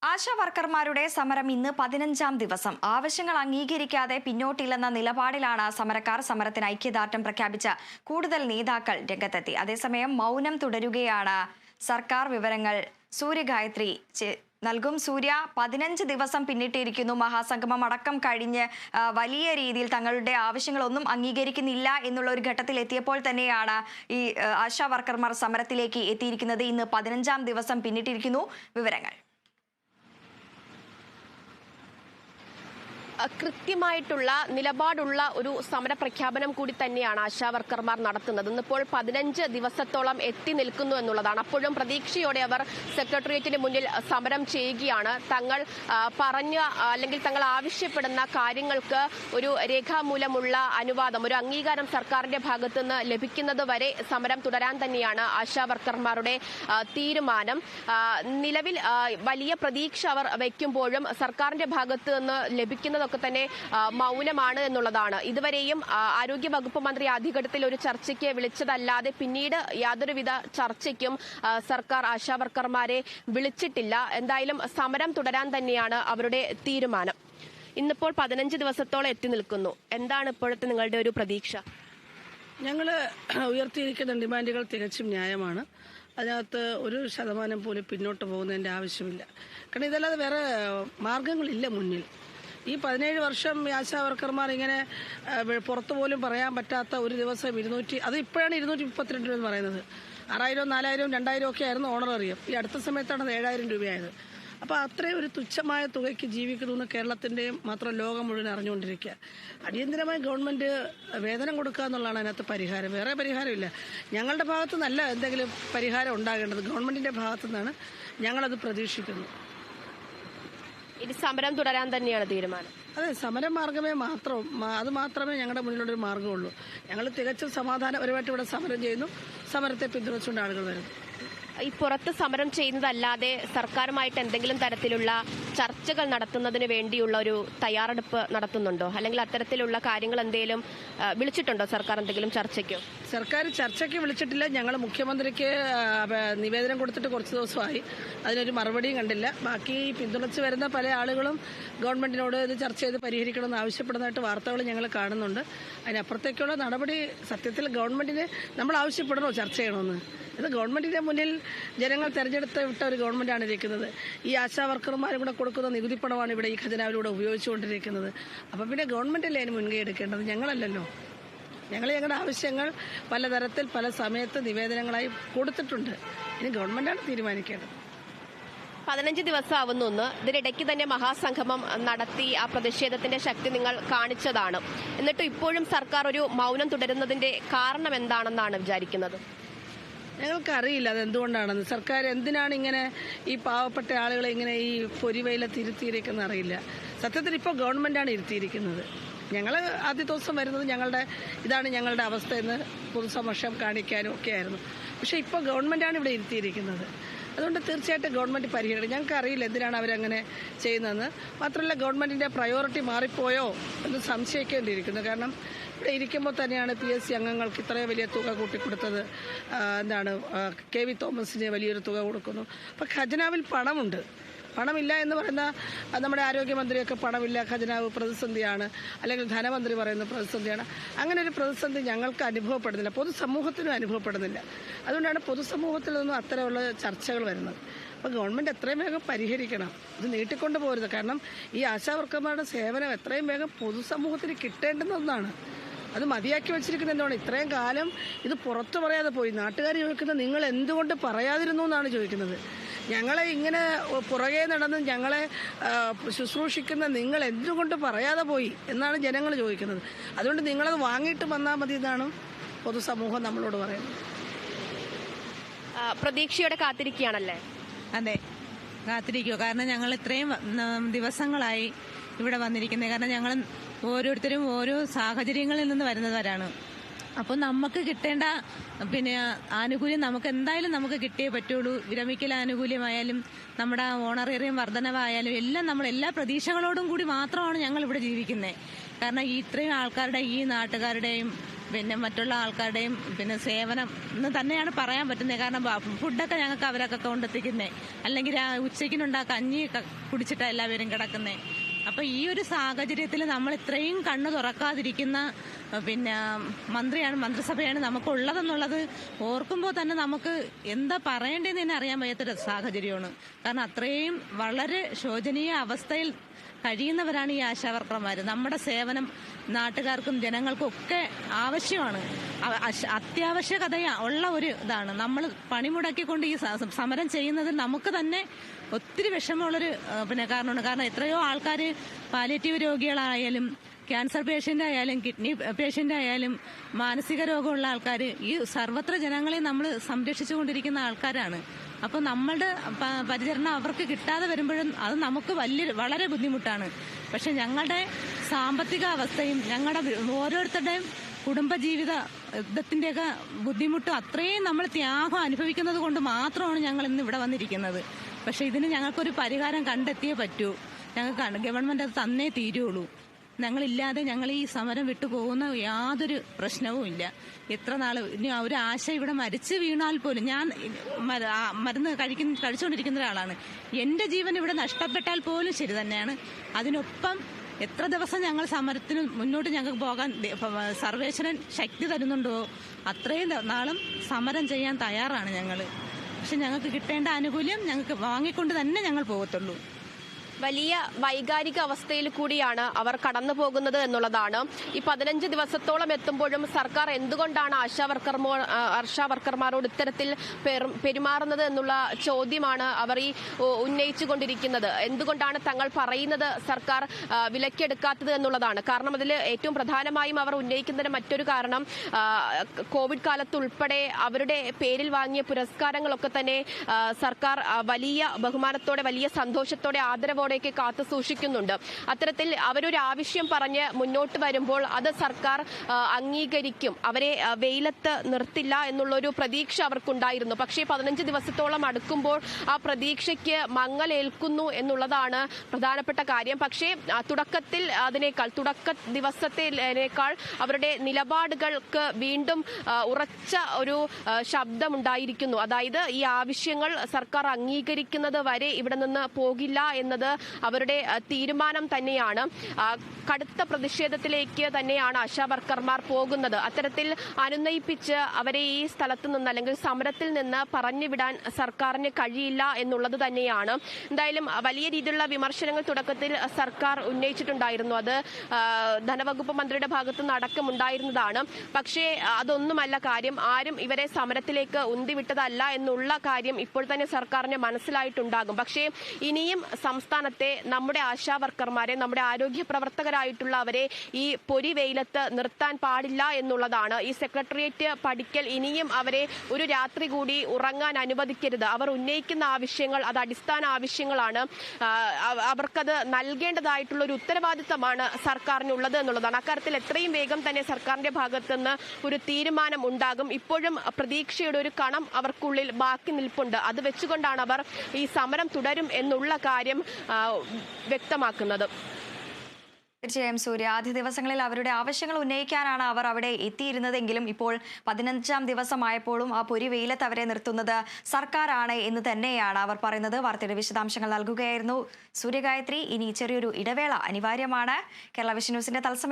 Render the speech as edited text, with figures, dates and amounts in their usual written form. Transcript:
ആശാ വർക്കർമാരുടെ സമരം ഇന്ന് 15ാം ദിവസം. ആവശ്യങ്ങൾ അംഗീകരിക്കാതെ പിന്നോട്ടില്ലെന്ന നിലപാടിലാണ് സമരക്കാർ. സമരത്തിന് ഐക്യദാർഢ്യം പ്രഖ്യാപിച്ച കൂടുതൽ നേതാക്കൾ രംഗത്തെത്തി. അതേസമയം മൗനം തുടരുകയാണ് സർക്കാർ. വിവരങ്ങൾ സൂര്യഗായത്രി നൽകും. സൂര്യ, 15 ദിവസം പിന്നിട്ടിരിക്കുന്നു. മഹാസംഗമം അടക്കം കഴിഞ്ഞ് വലിയ രീതിയിൽ തങ്ങളുടെ ആവശ്യങ്ങളൊന്നും അംഗീകരിക്കുന്നില്ല എന്നുള്ള ഒരു ഘട്ടത്തിൽ എത്തിയപ്പോൾ തന്നെയാണ് ഈ ആശാ വർക്കർമാർ സമരത്തിലേക്ക് എത്തിയിരിക്കുന്നത്. ഇന്ന് 15ാം ദിവസം പിന്നിട്ടിരിക്കുന്നു. വിവരങ്ങൾ. കൃത്യമായിട്ടുള്ള നിലപാടുള്ള ഒരു സമര പ്രഖ്യാപനം കൂടി തന്നെയാണ് ആശാ വർക്കർമാർ നടത്തുന്നത്. ഇന്നിപ്പോൾ 15 ദിവസത്തോളം എത്തി നിൽക്കുന്നു എന്നുള്ളതാണ്. അപ്പോഴും പ്രതീക്ഷയോടെ അവർ സെക്രട്ടേറിയറ്റിന് മുന്നിൽ സമരം ചെയ്യുകയാണ്. തങ്ങൾ പറഞ്ഞ അല്ലെങ്കിൽ തങ്ങൾ ആവശ്യപ്പെടുന്ന കാര്യങ്ങൾക്ക് ഒരു രേഖാമൂലമുള്ള അനുവാദം, ഒരു അംഗീകാരം സർക്കാരിന്റെ ഭാഗത്തു നിന്ന് ലഭിക്കുന്നത് വരെ സമരം തുടരാൻ തന്നെയാണ് ആശാ വർക്കർമാരുടെ തീരുമാനം. നിലവിൽ വലിയ പ്രതീക്ഷ അവർ വയ്ക്കുമ്പോഴും സർക്കാരിന്റെ ഭാഗത്തു നിന്ന് ലഭിക്കുന്നത് ഒക്കെ തന്നെ മൗനമാണ് എന്നുള്ളതാണ്. ഇതുവരെയും ആരോഗ്യ വകുപ്പ് മന്ത്രി ആദ്യഘട്ടത്തിൽ ഒരു ചർച്ചയ്ക്ക് വിളിച്ചതല്ലാതെ പിന്നീട് യാതൊരുവിധ ചർച്ചയ്ക്കും സർക്കാർ ആശാ വർക്കർമാരെ വിളിച്ചിട്ടില്ല. എന്തായാലും സമരം തുടരാൻ തന്നെയാണ് അവരുടെ തീരുമാനം. ഇന്നിപ്പോൾ 15 ദിവസത്തോളം എത്തി നിൽക്കുന്നു. എന്താണ് ഇപ്പോഴത്തെ നിങ്ങളുടെ ഒരു പ്രതീക്ഷ? ഞങ്ങൾ ഉയർത്തിയിരിക്കുന്ന ഡിമാൻഡുകൾ തികച്ചും ന്യായമാണ്. അതിനകത്ത് 1% പോലും പിന്നോട്ട് പോകുന്നതിൻ്റെ ആവശ്യമില്ല. കാരണം ഇതല്ലാതെ വേറെ മാർഗങ്ങളില്ല മുന്നിൽ. ഈ 17 വർഷം ആശാ വർക്കർമാർ ഇങ്ങനെ പുറത്തു പോലും പറയാൻ പറ്റാത്ത ഒരു ദിവസം അത് ഇപ്പോഴാണ് 232 രൂപ എന്ന് പറയുന്നത്. 6000, 4000, 2000 ഒക്കെ ആയിരുന്നു ഓണററിയം. ഈ അടുത്ത സമയത്താണ് 7000 രൂപയായത്. അപ്പോൾ അത്രയും ഒരു തുച്ഛമായ തുകയ്ക്ക് ജീവിക്കുന്നു കേരളത്തിൻ്റെയും മാത്രം ലോകം മുഴുവൻ അറിഞ്ഞുകൊണ്ടിരിക്കുക. അടിയന്തരമായി ഗവൺമെൻറ് വേതനം കൊടുക്കുക എന്നുള്ളതാണ് അതിനകത്ത് പരിഹാരം. വേറെ പരിഹാരമില്ല. ഞങ്ങളുടെ ഭാഗത്തു നിന്നല്ല എന്തെങ്കിലും പരിഹാരം ഉണ്ടാകേണ്ടത്, ഗവൺമെൻറ്റിൻ്റെ ഭാഗത്തു നിന്നാണ്. ഞങ്ങളത് പ്രതീക്ഷിക്കുന്നു. ഇത് സമരം തുടരാൻ തന്നെയാണ് തീരുമാനം. അതെ, സമരം മാർഗമേ അത് മാത്രമേ ഞങ്ങളുടെ മുന്നിലുള്ളൊരു മാർഗമുള്ളൂ. ഞങ്ങൾ തികച്ചും സമാധാനപരമായിട്ട് ഇവിടെ സമരം ചെയ്യുന്നു. സമരത്തെ പിന്തുണച്ചുകൊണ്ട് ആളുകൾ വരുന്നു. ഈ പുറത്ത് സമരം ചെയ്യുന്നതല്ലാതെ സർക്കാരുമായിട്ട് എന്തെങ്കിലും തരത്തിലുള്ള ചർച്ചകൾ നടത്തുന്നതിന് വേണ്ടിയുള്ള ഒരു തയ്യാറെടുപ്പ് നടത്തുന്നുണ്ടോ? അല്ലെങ്കിൽ അത്തരത്തിലുള്ള കാര്യങ്ങൾ എന്തെങ്കിലും വിളിച്ചിട്ടുണ്ടോ സർക്കാർ എന്തെങ്കിലും ചർച്ചയ്ക്കോ? സർക്കാർ ചർച്ചയ്ക്ക് വിളിച്ചിട്ടില്ല. ഞങ്ങൾ മുഖ്യമന്ത്രിക്ക് നിവേദനം കൊടുത്തിട്ട് കുറച്ച് ദിവസമായി. അതിനൊരു മറുപടിയും കണ്ടില്ല. ബാക്കി പിന്തുണച്ച് വരുന്ന പല ആളുകളും ഗവൺമെന്റിനോട് ഇത് ചർച്ച ചെയ്ത് പരിഹരിക്കണമെന്ന് ആവശ്യപ്പെടുന്നതായിട്ട് വാർത്തകൾ ഞങ്ങൾ കാണുന്നുണ്ട്. അതിനപ്പുറത്തേക്കുള്ള നടപടി സത്യത്തിൽ ഗവൺമെന്റിന് നമ്മൾ ആവശ്യപ്പെടണോ ചർച്ച ചെയ്യണമെന്ന്? ഇത് ഗവൺമെന്റിന്റെ മുന്നിൽ ജനങ്ങൾ തെരഞ്ഞെടുത്ത് വിട്ട ഒരു ഗവൺമെന്റാണ് ഇരിക്കുന്നത്. ഈ ആശാ വർക്കർമാരും കൂടെ കൊടുക്കുന്ന നികുതി പണമാണ് ഇവിടെ ഈ ഖജനാവിലൂടെ ഉപയോഗിച്ചുകൊണ്ടിരിക്കുന്നത്. അപ്പം പിന്നെ ഗവൺമെന്റല്ലേ അതിന് മുൻകൈ എടുക്കേണ്ടത്, ഞങ്ങളല്ലല്ലോ. ഞങ്ങളുടെ ആവശ്യങ്ങൾ പലതരത്തിൽ പല സമയത്ത് നിവേദനങ്ങളായി കൊടുത്തിട്ടുണ്ട്. ഇനി ഗവൺമെന്റാണ് തീരുമാനിക്കേണ്ടത്. 15 ദിവസം ആവുന്നു. ഇതിനിടയ്ക്ക് തന്നെ മഹാസംഗമം നടത്തി ആ പ്രതിഷേധത്തിന്റെ ശക്തി നിങ്ങൾ കാണിച്ചതാണ്. എന്നിട്ടും ഇപ്പോഴും സർക്കാർ ഒരു മൗനം തുടരുന്നതിന്റെ കാരണം എന്താണെന്നാണ് വിചാരിക്കുന്നത്? ഞങ്ങൾക്കറിയില്ല അതെന്തുകൊണ്ടാണെന്ന്. സർക്കാർ എന്തിനാണ് ഇങ്ങനെ ഈ പാവപ്പെട്ട ആളുകളെ ഇങ്ങനെ ഈ പൊരിവെയിലത്ത് ഇരുത്തിയിരിക്കുന്ന അറിയില്ല. സത്യത്തിൽ ഇപ്പോൾ ഗവൺമെന്റാണ് ഇരുത്തിയിരിക്കുന്നത്. ഞങ്ങൾ ആദ്യ ദിവസം വരുന്നത് ഇതാണ് ഞങ്ങളുടെ അവസ്ഥ എന്ന് പൊതുസമക്ഷം കാണിക്കാനും ഒക്കെ ആയിരുന്നു. പക്ഷേ ഇപ്പോൾ ഗവൺമെന്റാണ് ഇവിടെ ഇരുത്തിയിരിക്കുന്നത്. അതുകൊണ്ട് തീർച്ചയായിട്ടും ഗവൺമെന്റ് പരിഹരിക്കണം. ഞങ്ങൾക്ക് അറിയില്ല എന്തിനാണ് അവരങ്ങനെ ചെയ്യുന്നതെന്ന്. മാത്രമല്ല ഗവൺമെന്റിന്റെ പ്രയോറിറ്റി മാറിപ്പോയോ എന്ന് സംശയിക്കേണ്ടിയിരിക്കുന്നു. കാരണം ഇവിടെ ഇരിക്കുമ്പോൾ തന്നെയാണ് PSC അംഗങ്ങൾക്ക് ഇത്രയും വലിയ തുക കൂട്ടിക്കൊടുത്തത്. KV തോമസിന് വലിയൊരു തുക കൊടുക്കുന്നു. അപ്പം ഖജനാവിൽ പണമില്ല എന്ന് പറയുന്ന നമ്മുടെ ആരോഗ്യമന്ത്രിയൊക്കെ പണമില്ല, ഖജനാവ് പ്രതിസന്ധിയാണ്, അല്ലെങ്കിൽ ധനമന്ത്രി പറയുന്ന പ്രതിസന്ധിയാണ്. അങ്ങനെ ഒരു പ്രതിസന്ധി ഞങ്ങൾക്ക് അനുഭവപ്പെടുന്നില്ല, പൊതുസമൂഹത്തിനും അനുഭവപ്പെടുന്നില്ല. അതുകൊണ്ടാണ് പൊതുസമൂഹത്തിൽ നിന്നും അത്തരമുള്ള ചർച്ചകൾ വരുന്നത്. അപ്പോൾ ഗവൺമെൻറ് എത്രയും വേഗം പരിഹരിക്കണം. ഇത് നീട്ടിക്കൊണ്ടു പോകരുത്. കാരണം ഈ ആശാ വർക്കർമാരുടെ സേവനം എത്രയും വേഗം പൊതുസമൂഹത്തിന് കിട്ടേണ്ടുന്ന ഒന്നാണ്. അത് മതിയാക്കി വെച്ചിരിക്കുന്ന എന്താണ്? ഇത്രയും കാലം ഇത് പുറത്തു പറയാതെ പോയി. നാട്ടുകാർ ചോദിക്കുന്നത് നിങ്ങൾ എന്തുകൊണ്ട് പറയാതിരുന്നു എന്നാണ് ചോദിക്കുന്നത്. ഞങ്ങളെ ഇങ്ങനെ പുറകെ നടന്ന് ഞങ്ങളെ ശുശ്രൂഷിക്കുന്ന നിങ്ങൾ എന്തുകൊണ്ട് പറയാതെ പോയി എന്നാണ് ജനങ്ങൾ ചോദിക്കുന്നത്. അതുകൊണ്ട് നിങ്ങളത് വാങ്ങിയിട്ട് വന്നാൽ മതി എന്നാണ് പൊതുസമൂഹം നമ്മളോട് പറയുന്നത്. പ്രതീക്ഷയോടെ കാത്തിരിക്കുകയാണല്ലേ? അതെ, കാത്തിരിക്കുക. കാരണം ഞങ്ങൾ ഇത്രയും ദിവസങ്ങളായി ഇവിടെ വന്നിരിക്കുന്നത്. കാരണം ഞങ്ങൾ ഓരോരുത്തരും ഓരോ സാഹചര്യങ്ങളിൽ നിന്ന് വരുന്നവരാണ്. അപ്പോൾ നമുക്ക് കിട്ടേണ്ട ആനുകൂല്യം നമുക്ക് കിട്ടിയേ പറ്റുള്ളൂ. വിരമിക്കൽ ആനുകൂല്യമായാലും നമ്മുടെ ഓണറേറിയം വർധനവായാലും എല്ലാം നമ്മൾ എല്ലാ പ്രതീക്ഷകളോടും കൂടി മാത്രമാണ് ഞങ്ങൾ ഇവിടെ ജീവിക്കുന്നത്. കാരണം ഇത്രയും ആൾക്കാരുടെ ഈ നാട്ടുകാരുടെയും പിന്നെ മറ്റുള്ള ആൾക്കാരുടെയും പിന്നെ സേവനം എന്ന് തന്നെയാണ് പറയാൻ പറ്റുന്നത്. കാരണം ഫുഡൊക്കെ ഞങ്ങൾക്ക് അവരൊക്കെ കൊണ്ടെത്തിക്കുന്നേ, അല്ലെങ്കിൽ ഉച്ചയ്ക്കിനുണ്ടാ കഞ്ഞി കുടിച്ചിട്ടാണ് എല്ലാവരും കിടക്കുന്നേ. അപ്പൊ ഈ ഒരു സാഹചര്യത്തിൽ നമ്മൾ ഇത്രയും കണ്ണു തുറക്കാതിരിക്കുന്ന പിന്നെ മന്ത്രിസഭയാണ് നമുക്കുള്ളതെന്നുള്ളത് ഓർക്കുമ്പോൾ തന്നെ നമുക്ക് എന്താ പറയേണ്ടതെന്ന് തന്നെ അറിയാൻ വയ്യാത്തൊരു സാഹചര്യമാണ്. കാരണം അത്രയും വളരെ ശോചനീയ അവസ്ഥയിൽ കഴിയുന്നവരാണ് ഈ ആശാവർക്കർമാർ. നമ്മുടെ സേവനം നാട്ടുകാർക്കും ജനങ്ങൾക്കും ഒക്കെ ആവശ്യമാണ്, അത്യാവശ്യകതയാ ഉള്ള ഒരു ഇതാണ്. നമ്മൾ പണിമുടക്കിക്കൊണ്ട് ഈ സമരം ചെയ്യുന്നത് നമുക്ക് തന്നെ ഒത്തിരി വിഷമമുള്ളൊരു കാരണമാണ്. കാരണം എത്രയോ ആൾക്കാർ പാലിയേറ്റീവ് രോഗികളായാലും ക്യാൻസർ പേഷ്യൻ്റ് ആയാലും കിഡ്നി പേഷ്യൻ്റ് ആയാലും മാനസിക രോഗമുള്ള ആൾക്കാർ ഈ സർവത്ര ജനങ്ങളെ നമ്മൾ സംരക്ഷിച്ചുകൊണ്ടിരിക്കുന്ന ആൾക്കാരാണ്. അപ്പോൾ നമ്മളുടെ പരിചരണം അവർക്ക് കിട്ടാതെ വരുമ്പോഴും അത് നമുക്ക് വളരെ ബുദ്ധിമുട്ടാണ്. പക്ഷെ ഞങ്ങളുടെ സാമ്പത്തിക അവസ്ഥയും ഞങ്ങളുടെ ഓരോരുത്തരുടെയും കുടുംബജീവിതത്തിൻ്റെയൊക്കെ ബുദ്ധിമുട്ട് അത്രയും നമ്മൾ ത്യാഗം അനുഭവിക്കുന്നത് കൊണ്ട് മാത്രമാണ് ഞങ്ങൾ ഇന്ന് ഇവിടെ വന്നിരിക്കുന്നത്. പക്ഷെ ഇതിന് ഞങ്ങൾക്കൊരു പരിഹാരം കണ്ടെത്തിയേ പറ്റൂ. ഞങ്ങൾക്ക് ഗവൺമെൻറ് അത് തന്നേ തീരുള്ളൂ. ഞങ്ങളില്ലാതെ ഞങ്ങൾ ഈ സമരം വിട്ടു പോകുന്ന യാതൊരു പ്രശ്നവും ഇല്ല. എത്ര നാൾ ഇനി ഒരു ആശ ഇവിടെ മരിച്ചു വീണാൽ പോലും, ഞാൻ മരുന്ന് കഴിച്ചുകൊണ്ടിരിക്കുന്ന ഒരാളാണ്, എൻ്റെ ജീവൻ ഇവിടെ നഷ്ടപ്പെട്ടാൽ പോലും ശരി തന്നെയാണ്. അതിനൊപ്പം എത്ര ദിവസം ഞങ്ങൾ സമരത്തിന് മുന്നോട്ട് ഞങ്ങൾക്ക് പോകാൻ സർവേശ്വരൻ ശക്തി തരുന്നുണ്ടോ അത്രയും നാളും സമരം ചെയ്യാൻ തയ്യാറാണ് ഞങ്ങൾ. പക്ഷെ ഞങ്ങൾക്ക് കിട്ടേണ്ട ആനുകൂല്യം ഞങ്ങൾക്ക് വാങ്ങിക്കൊണ്ട് തന്നെ ഞങ്ങൾ പോകത്തുള്ളൂ. വലിയ വൈകാരിക അവസ്ഥയിൽ കൂടിയാണ് അവർ കടന്നു പോകുന്നത് എന്നുള്ളതാണ്. ഈ 15 ദിവസത്തോളം എത്തുമ്പോഴും സർക്കാർ എന്തുകൊണ്ടാണ് ആശാവർക്കർമാരോട് ഇത്തരത്തിൽ പെരുമാറുന്നത് എന്നുള്ള ചോദ്യമാണ് അവർ ഈ ഉന്നയിച്ചുകൊണ്ടിരിക്കുന്നത്. എന്തുകൊണ്ടാണ് തങ്ങൾ പറയുന്നത് സർക്കാർ വിലക്കെടുക്കാത്തത് എന്നുള്ളതാണ്. കാരണം അതിൽ ഏറ്റവും പ്രധാനമായും അവർ ഉന്നയിക്കുന്നതിന് മറ്റൊരു കാരണം കോവിഡ് കാലത്ത് ഉൾപ്പെടെ അവരുടെ പേരിൽ വാങ്ങിയ പുരസ്കാരങ്ങളൊക്കെ തന്നെ സർക്കാർ വലിയ ബഹുമാനത്തോടെ വലിയ സന്തോഷത്തോടെ ആദരവോടെ കാത്തു സൂക്ഷിക്കുന്നുണ്ട്. അത്തരത്തിൽ അവരൊരു ആവശ്യം പറഞ്ഞ് മുന്നോട്ട് വരുമ്പോൾ അത് സർക്കാർ അംഗീകരിക്കും, അവരെ വെയിലത്ത് നിർത്തില്ല എന്നുള്ളൊരു പ്രതീക്ഷ അവർക്കുണ്ടായിരുന്നു. പക്ഷേ 15 ദിവസത്തോളം അടുക്കുമ്പോൾ ആ പ്രതീക്ഷയ്ക്ക് മങ്ങലേൽക്കുന്നു എന്നുള്ളതാണ് പ്രധാനപ്പെട്ട കാര്യം. പക്ഷേ തുടക്ക ദിവസത്തിനേക്കാൾ അവരുടെ നിലപാടുകൾക്ക് വീണ്ടും ഉറച്ച ഒരു ശബ്ദമുണ്ടായിരിക്കുന്നു. അതായത് ഈ ആവശ്യങ്ങൾ സർക്കാർ അംഗീകരിക്കുന്നത് വരെ ഇവിടെ നിന്ന് പോകില്ല എന്നത് അവരുടെ തീരുമാനം തന്നെയാണ്. കടുത്ത പ്രതിഷേധത്തിലേക്ക് തന്നെയാണ് ആശാവർക്കർമാർ പോകുന്നത്. അത്തരത്തിൽ അനുനയിപ്പിച്ച് അവരെ ഈ സ്ഥലത്ത് നിന്ന് അല്ലെങ്കിൽ സമരത്തിൽ നിന്ന് പറഞ്ഞുവിടാൻ സർക്കാരിന് കഴിയില്ല എന്നുള്ളത് തന്നെയാണ്. എന്തായാലും വലിയ രീതിയിലുള്ള വിമർശനങ്ങൾ തുടക്കത്തിൽ സർക്കാർ ഉന്നയിച്ചിട്ടുണ്ടായിരുന്നു. അത് ധനവകുപ്പ് മന്ത്രിയുടെ ഭാഗത്തു നിന്ന് അടക്കമുണ്ടായിരുന്നതാണ്. പക്ഷേ അതൊന്നുമല്ല കാര്യം. ആരും ഇവരെ സമരത്തിലേക്ക് ഉന്തിവിട്ടതല്ല എന്നുള്ള കാര്യം ഇപ്പോൾ തന്നെ സർക്കാരിന് മനസ്സിലായിട്ടുണ്ടാകും. പക്ഷേ ഇനിയും സംസ്ഥാനത്തെ നമ്മുടെ ആശാവർക്കർമാരെ, നമ്മുടെ ആരോഗ്യ പ്രവർത്തകരായിട്ടുള്ളവരെ ഈ പൊരിവെയിലത്ത് നിർത്താൻ പാടില്ല എന്നുള്ളതാണ്. ഈ സെക്രട്ടേറിയറ്റ് പടിക്കൽ ഇനിയും അവരെ ഒരു രാത്രി കൂടി ഉറങ്ങാൻ അനുവദിക്കരുത്. അവർ ഉന്നയിക്കുന്ന ആവശ്യങ്ങൾ അത് അടിസ്ഥാന ആവശ്യങ്ങളാണ്. അവർക്കത് നൽകേണ്ടതായിട്ടുള്ള ഒരു ഉത്തരവാദിത്തമാണ് സർക്കാരിനുള്ളത് എന്നുള്ളതാണ്. അക്കാര്യത്തിൽ എത്രയും വേഗം തന്നെ സർക്കാരിന്റെ ഭാഗത്തുനിന്ന് ഒരു തീരുമാനം ഉണ്ടാകും. ഇപ്പോഴും പ്രതീക്ഷയുടെ ഒരു കണം അവർക്കുള്ളിൽ ബാക്കി നിൽപ്പുണ്ട്. അത് വെച്ചുകൊണ്ടാണ് അവർ ഈ സമരം തുടരും എന്നുള്ള കാര്യം വ്യക്തമാക്കുന്നത്. തീർച്ചയായും സൂര്യ, ആദ്യ ദിവസങ്ങളിൽ അവരുടെ ആവശ്യങ്ങൾ ഉന്നയിക്കാനാണ് അവർ അവിടെ എത്തിയിരുന്നതെങ്കിലും ഇപ്പോൾ 15ാം ദിവസമായപ്പോഴും ആ പൊരിവെയിലത്ത് അവരെ നിർത്തുന്നത് സർക്കാരാണ് എന്ന് തന്നെയാണ് അവർ പറയുന്നത്. വാർത്തയുടെ വിശദാംശങ്ങൾ നൽകുകയായിരുന്നു സൂര്യഗായത്രി. ഇനി ചെറിയൊരു ഇടവേള അനിവാര്യമാണ്. കേരള വിഷൻ ന്യൂസിന്റെ തത്സമയ